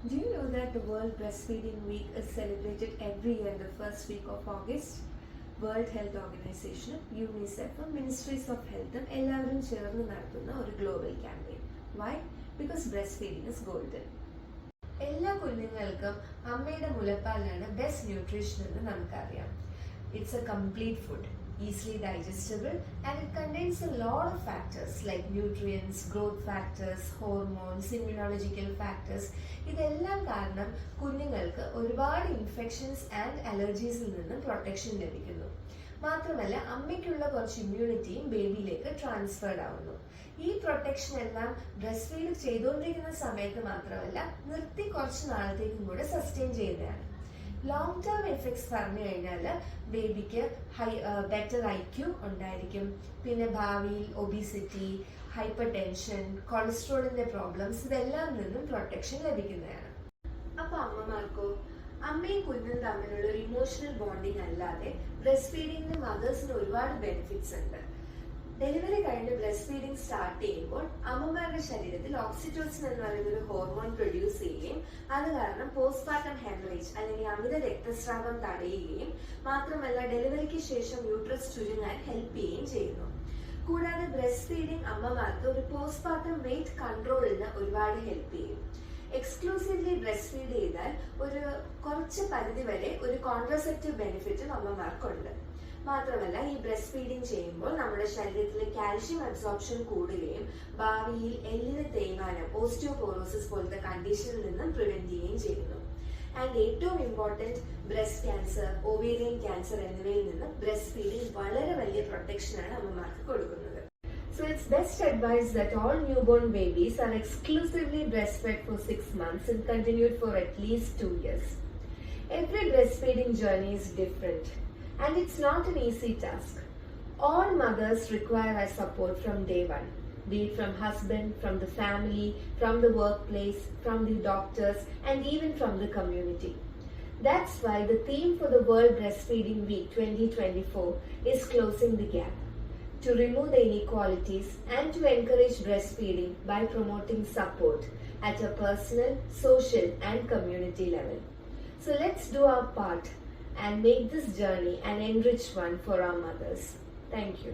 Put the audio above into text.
Do you know that the World Breastfeeding Week is celebrated every year in the first week of August? World health ഓർഗനൈസേഷനും യൂണിസെഫും ministries of ഹെൽത്തും എല്ലാവരും ചേർന്ന് നടത്തുന്ന ഒരു global campaign. Why? Because breast feeding is golden. എല്ലാ കുഞ്ഞുങ്ങൾക്കും അമ്മയുടെ മുലപ്പാലാണ് ബെസ്റ്റ് ന്യൂട്രീഷൻ എന്ന് നമുക്കറിയാം. It's a complete food, easily digestible, and it contains a lot of factors like nutrients, growth factors, hormones, immunological factors. ഇതെല്ലാം കാരണം കുഞ്ഞുങ്ങൾക്ക് ഒരുപാട് ഇൻഫെക്ഷൻസ് ആൻഡ് അലർജീസിൽ നിന്നും പ്രൊട്ടക്ഷൻ ലഭിക്കുന്നു. മാത്രമല്ല അമ്മയ്ക്കുള്ള കുറച്ച് ഇമ്മ്യൂണിറ്റിയും ബേബിയിലേക്ക് ട്രാൻസ്ഫേർഡ് ആവുന്നു. ഈ പ്രൊട്ടക്ഷൻ എല്ലാം ബ്രസ്റ്റ് ഫീഡ് ചെയ്തുകൊണ്ടിരിക്കുന്ന സമയത്ത് മാത്രമല്ല, നിർത്തി കുറച്ച് നാളത്തേക്കും കൂടെ സസ്റ്റെയിൻ ചെയ്യുന്നതാണ്. ലോങ് ടേം എഫക്ട്സ് പറഞ്ഞു കഴിഞ്ഞാൽ ബേബിക്ക് ബെറ്റർ IQ ഉണ്ടായിരിക്കും. പിന്നെ ഭാവിയിൽ ഒബീസിറ്റി, ഹൈപ്പർ ടെൻഷൻ, കൊളസ്ട്രോളിന്റെ പ്രോബ്ലംസ് ഇതെല്ലാം നിന്നും പ്രൊട്ടക്ഷൻ ലഭിക്കുന്നതാണ്. അപ്പൊ അമ്മമാർക്കോ? അമ്മയും കുഞ്ഞും തമ്മിലുള്ള ഒരു ഇമോഷണൽ ബോണ്ടിങ് അല്ലാതെ ബ്രസ്റ്റ് ഫീഡിങ്ങിന് മദേഴ്സിന് ഒരുപാട് ബെനിഫിറ്റ്സ് ഉണ്ട്. ഡെലിവറി കഴിഞ്ഞ് ബ്രസ്റ്റ് ഫീഡിംഗ് സ്റ്റാർട്ട് ചെയ്യുമ്പോൾ അമ്മമാരുടെ ശരീരത്തിൽ ഓക്സിറ്റോസിൻ എന്ന് പറയുന്ന ഒരു ഹോർമോൺ പ്രൊഡ്യൂസ് ചെയ്യുകയും അത് കാരണം പോസ്റ്റ്പാർട്ടം ഹെമറേജ് അല്ലെങ്കിൽ അമിത രക്തസ്രാവം തടയുകയും മാത്രമല്ല ഡെലിവറിക്ക് ശേഷം യൂട്രസ് ചുരുങ്ങാൻ ഹെൽപ്പ് ചെയ്യുകയും ചെയ്യുന്നു. കൂടാതെ ബ്രസ്റ്റ് ഫീഡിംഗ് അമ്മമാർക്ക് ഒരു പോസ്റ്റ്പാർട്ടം വെയിറ്റ് കൺട്രോളിന് ഒരുപാട് ഹെൽപ്പ് ചെയ്യും. എക്സ്ക്ലൂസീവ്ലി ബ്രസ്റ്റ് ഫീഡ് ചെയ്താൽ ഒരു കുറച്ച് പരിധി വരെ ഒരു കോൺട്രസെപ്റ്റീവ് ബെനിഫിറ്റും അമ്മമാർക്കുണ്ട്. മാത്രമല്ല ഈ ബ്രസ്റ്റ് ഫീഡിംഗ് ചെയ്യുമ്പോൾ നമ്മുടെ ശരീരത്തിലെ കാൽഷ്യം അബ്സോർപ്ഷൻ കൂടുകയും ഭാവിയിൽ എല്ലിന് തേയ്മാനം, ഓസ്റ്റിയോപോറോസിസ് പോലത്തെ കണ്ടീഷനിൽ നിന്നും പ്രിവെന്റ് ചെയ്യുകയും ചെയ്യുന്നു. ആൻഡ് ഏറ്റവും important, breast cancer, ovarian cancer എന്നിവയിൽ നിന്ന് ബ്രസ്റ്റ് ഫീഡിംഗ് വളരെ വലിയ പ്രൊട്ടക്ഷനാണ് അമ്മമാർക്ക് കൊടുക്കുന്നത്. So it's best advised that all newborn babies are exclusively breastfed for 6 months and continued for at least 2 years. Every breastfeeding journey is different. And it's not an easy task. All mothers require our support from day one, be it from husband, from the family, from the workplace, from the doctors, and even from the community. That's why the theme for the World Breastfeeding Week 2024 is Closing the Gap, to remove the inequalities and to encourage breastfeeding by promoting support at a personal, social, and community level. So let's do our part and make this journey an enriched one for our mothers. Thank you.